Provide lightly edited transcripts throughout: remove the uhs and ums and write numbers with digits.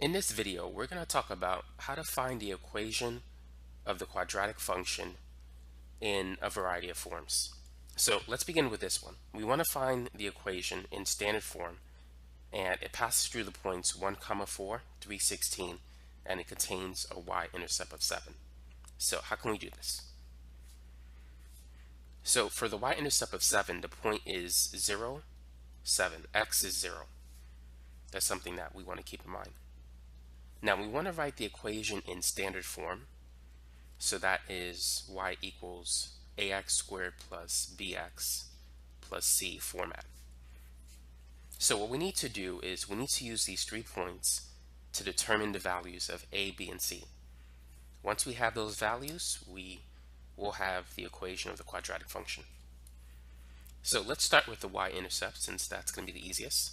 In this video, we're going to talk about how to find the equation of the quadratic function in a variety of forms. So let's begin with this one. We want to find the equation in standard form, and it passes through the points 1, 4, 3, 16, and it contains a y-intercept of 7. So how can we do this? So for the y-intercept of 7, the point is 0, 7. X is 0. That's something that we want to keep in mind. Now we want to write the equation in standard form. So that is y equals ax squared plus bx plus c format. So what we need to do is we need to use these 3 points to determine the values of a, b, and c. Once we have those values, we will have the equation of the quadratic function. So let's start with the y-intercept, since that's going to be the easiest.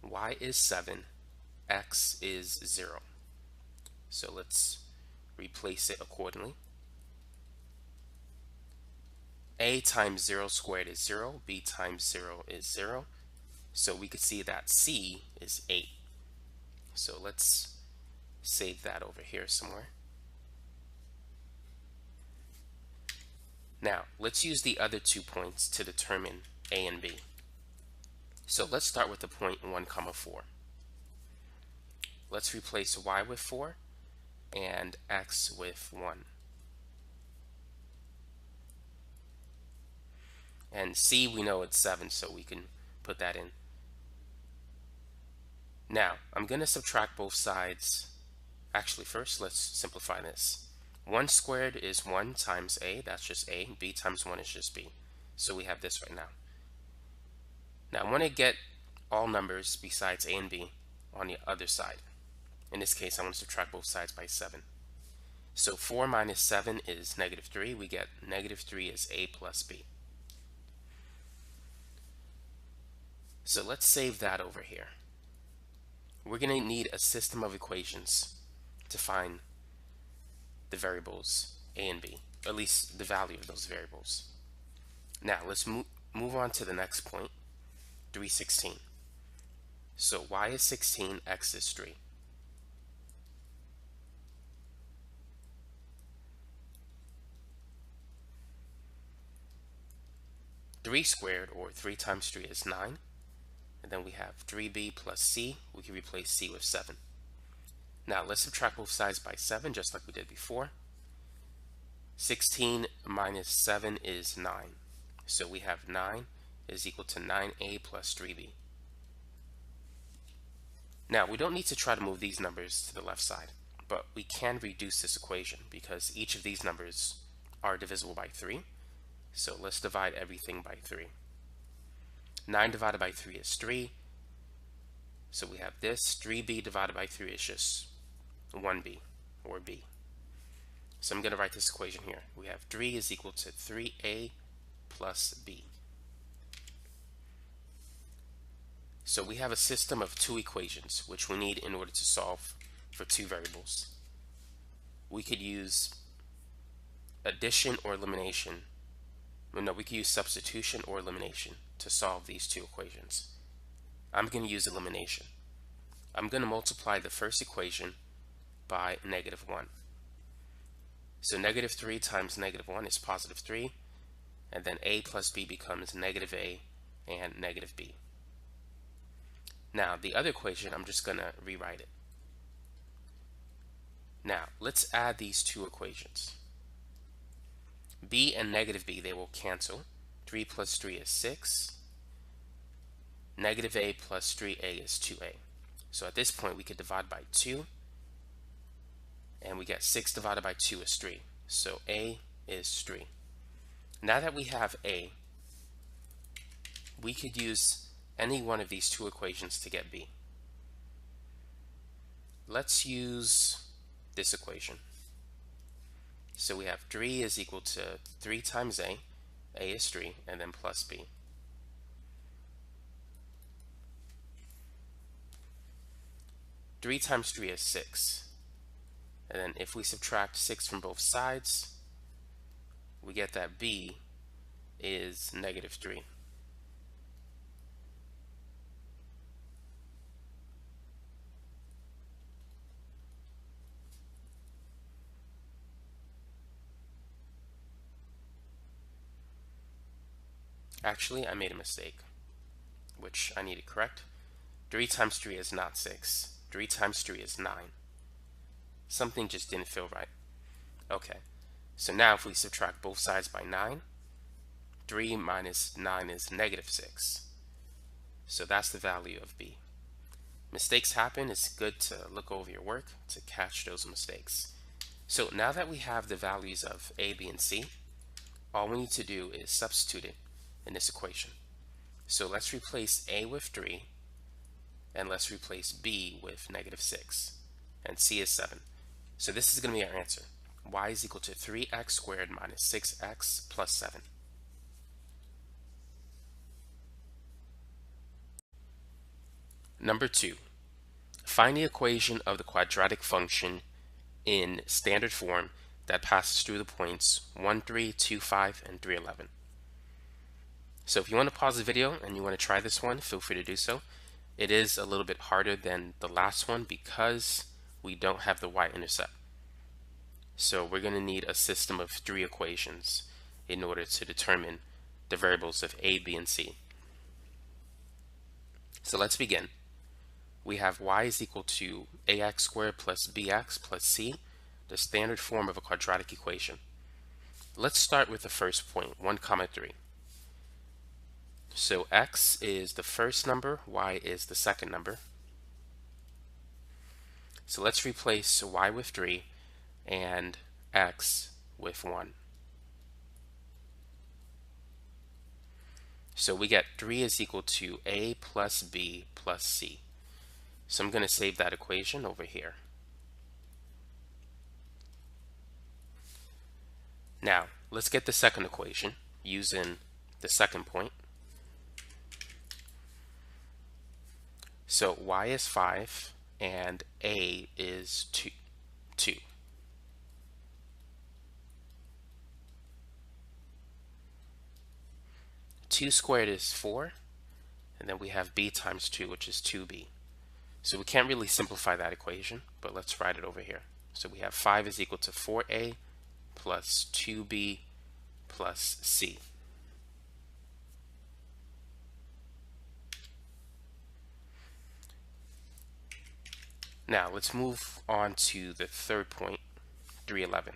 Y is 7, x is 0. So let's replace it accordingly. A times 0 squared is 0, b times 0 is 0. So we could see that c is 8. So let's save that over here somewhere. Now let's use the other 2 points to determine a and b. So let's start with the point 1, 4. Let's replace y with 4 and x with 1. And c, we know it's 7, so we can put that in. Now I'm going to subtract both sides. Actually, first let's simplify this. 1 squared is 1 times a, that's just a. B times 1 is just b. So we have this right now. Now I want to get all numbers besides a and b on the other side. In this case, I want to subtract both sides by 7. So 4 minus 7 is negative 3. We get negative 3 is a plus b. So let's save that over here. We're going to need a system of equations to find the variables a and b, or at least the value of those variables. Now let's move on to the next point, 3, 16. So y is 16, x is 3. Three squared, or 3 times 3, is 9. And then we have 3b plus c. We can replace c with 7. Now let's subtract both sides by 7, just like we did before. 16 minus 7 is 9. So we have 9 is equal to 9a plus 3b. Now we don't need to try to move these numbers to the left side, but we can reduce this equation because each of these numbers are divisible by 3. So let's divide everything by 3. 9 divided by 3 is 3. So we have this. 3b divided by 3 is just 1b, or b. So I'm going to write this equation here. We have 3 is equal to 3a plus b. So we have a system of 2 equations, which we need in order to solve for 2 variables. We could use addition or elimination. No, we could use substitution or elimination to solve these 2 equations. I'm going to use elimination. I'm going to multiply the first equation by negative 1. So negative 3 times negative 1 is positive 3, and then a plus b becomes negative a and negative b. Now the other equation, I'm just going to rewrite it. Now let's add these 2 equations. B and negative b, they will cancel. 3 plus 3 is 6. Negative a plus 3a is 2a. So at this point we could divide by 2, and we get 6 divided by 2 is 3. So a is 3. Now that we have a, we could use any one of these 2 equations to get b. Let's use this equation. So we have 3 is equal to 3 times a is 3, and then plus b. Three times 3 is 6. And then if we subtract 6 from both sides, we get that b is negative 3. Actually, I made a mistake, which I need to correct. 3 times 3 is not 6. 3 times 3 is 9. Something just didn't feel right. Okay, so now if we subtract both sides by 9, 3 minus 9 is negative 6. So that's the value of B. Mistakes happen. It's good to look over your work to catch those mistakes. So now that we have the values of A, B, and C, all we need to do is substitute it in this equation. So let's replace A with 3, and let's replace B with negative 6, and C is 7. So this is going to be our answer. Y is equal to 3x squared minus 6x plus 7. Number 2, find the equation of the quadratic function in standard form that passes through the points 1, 3, 2, 5, and 3, 11. So if you want to pause the video and you want to try this one, feel free to do so. It is a little bit harder than the last one because we don't have the y-intercept. So we're going to need a system of 3 equations in order to determine the variables of A, B, and C. So let's begin. We have y is equal to ax squared plus bx plus c, the standard form of a quadratic equation. Let's start with the first point, 1, 3. So x is the first number, y is the second number. So let's replace y with 3 and x with 1. So we get 3 is equal to a plus b plus c. So I'm going to save that equation over here. Now, let's get the second equation using the second point. So y is 5 and a is 2. 2 squared is 4, and then we have b times 2, which is 2b. So we can't really simplify that equation, but let's write it over here. So we have 5 is equal to 4a plus 2b plus c. Now let's move on to the third point, 3, 11.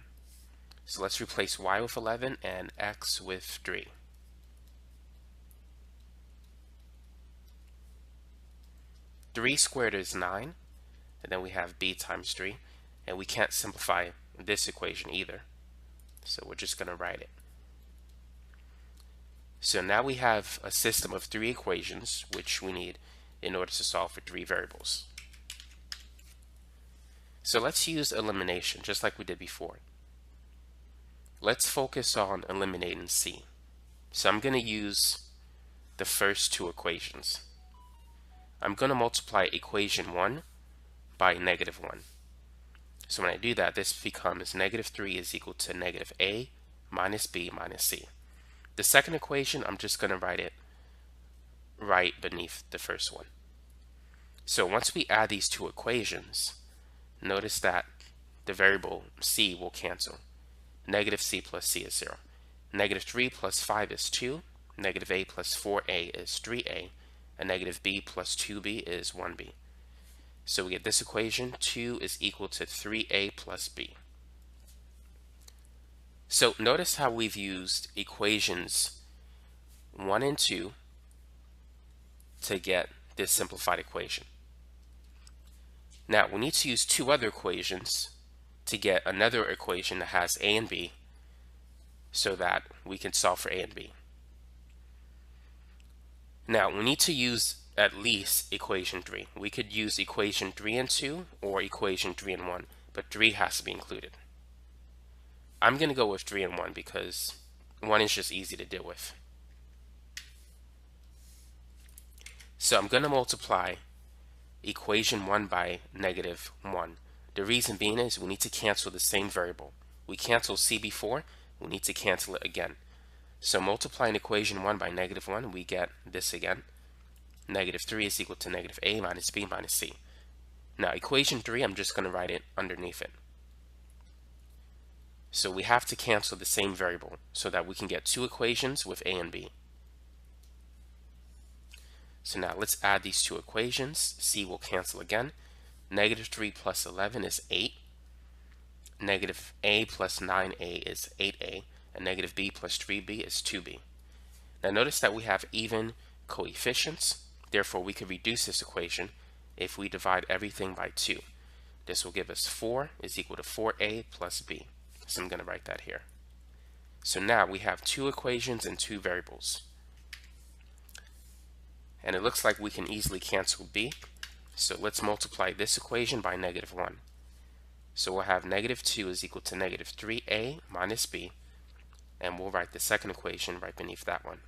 So let's replace y with 11 and x with 3. Three squared is 9, and then we have b times 3, and we can't simplify this equation either, so we're just going to write it. So now we have a system of 3 equations which we need in order to solve for 3 variables. So let's use elimination just like we did before. Let's focus on eliminating c. So I'm going to use the first 2 equations. I'm going to multiply equation 1 by negative 1. So when I do that, this becomes negative 3 is equal to negative a minus b minus c. The second equation, I'm just going to write it right beneath the first one. So once we add these 2 equations, notice that the variable c will cancel. Negative c plus c is 0. Negative 3 plus 5 is 2. Negative a plus 4a is 3a. And negative b plus 2b is 1b. So we get this equation, 2 is equal to 3a plus b. So notice how we've used equations 1 and 2 to get this simplified equation. Now we need to use 2 other equations to get another equation that has a and b so that we can solve for a and b. Now we need to use at least equation 3. We could use equation 3 and 2 or equation 3 and 1, but 3 has to be included. I'm going to go with 3 and 1 because 1 is just easy to deal with. So I'm going to multiply equation 1 by negative 1. The reason being is we need to cancel the same variable. We canceled c before, we need to cancel it again. So multiplying equation 1 by negative 1, we get this again. Negative 3 is equal to negative a minus b minus c. Now equation 3, I'm just going to write it underneath it. So we have to cancel the same variable so that we can get 2 equations with a and b. So now let's add these two equations. C will cancel again. Negative 3 plus 11 is 8. Negative a plus 9a is 8a. And negative b plus 3b is 2b. Now notice that we have even coefficients. Therefore, we could reduce this equation if we divide everything by 2. This will give us 4 is equal to 4a plus b. So I'm going to write that here. So now we have two equations and two variables. And it looks like we can easily cancel b. So let's multiply this equation by negative 1. So we'll have negative 2 is equal to negative 3a minus b. And we'll write the second equation right beneath that one.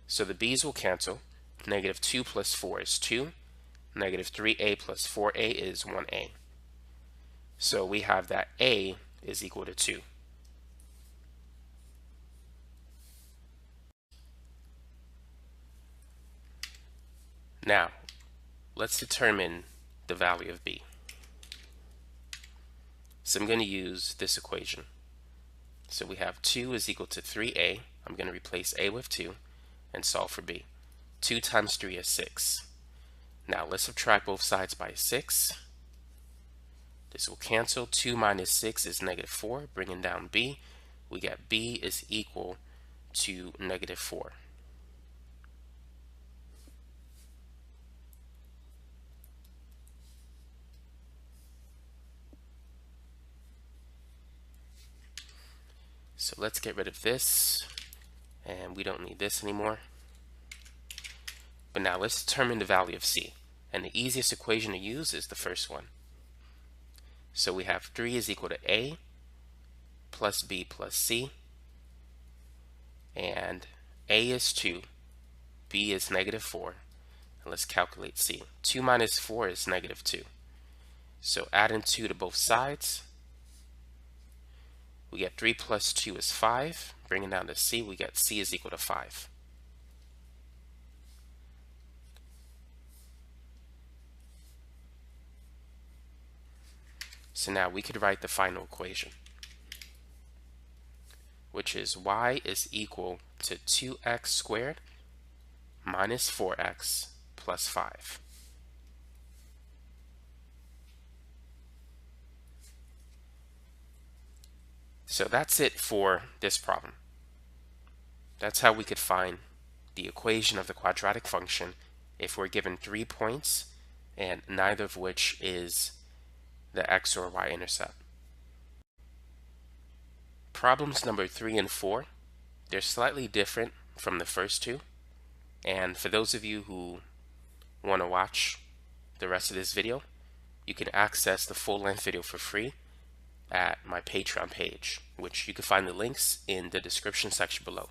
So the b's will cancel. Negative 2 plus 4 is 2. Negative 3a plus 4a is 1a. So we have that a is equal to 2. Now, let's determine the value of b. So I'm going to use this equation. So we have 2 is equal to 3a. I'm going to replace a with 2 and solve for b. 2 times 3 is 6. Now let's subtract both sides by 6. This will cancel. 2 minus 6 is negative 4. Bringing down b, we get b is equal to negative 4. So let's get rid of this, and we don't need this anymore. But now let's determine the value of c. And the easiest equation to use is the first one. So we have 3 is equal to a plus b plus c. And a is 2, b is negative 4. And let's calculate c. 2 minus 4 is negative 2. So adding 2 to both sides, we get 3 plus 2 is 5. Bringing down to c, we get c is equal to 5. So now we could write the final equation, which is y is equal to 2x squared minus 4x plus 5. So that's it for this problem. That's how we could find the equation of the quadratic function if we're given 3 points and neither of which is the x or y intercept. Problems number 3 and 4, they're slightly different from the first two. And for those of you who want to watch the rest of this video, you can access the full-length video for free at my Patreon page, which you can find the links in the description section below.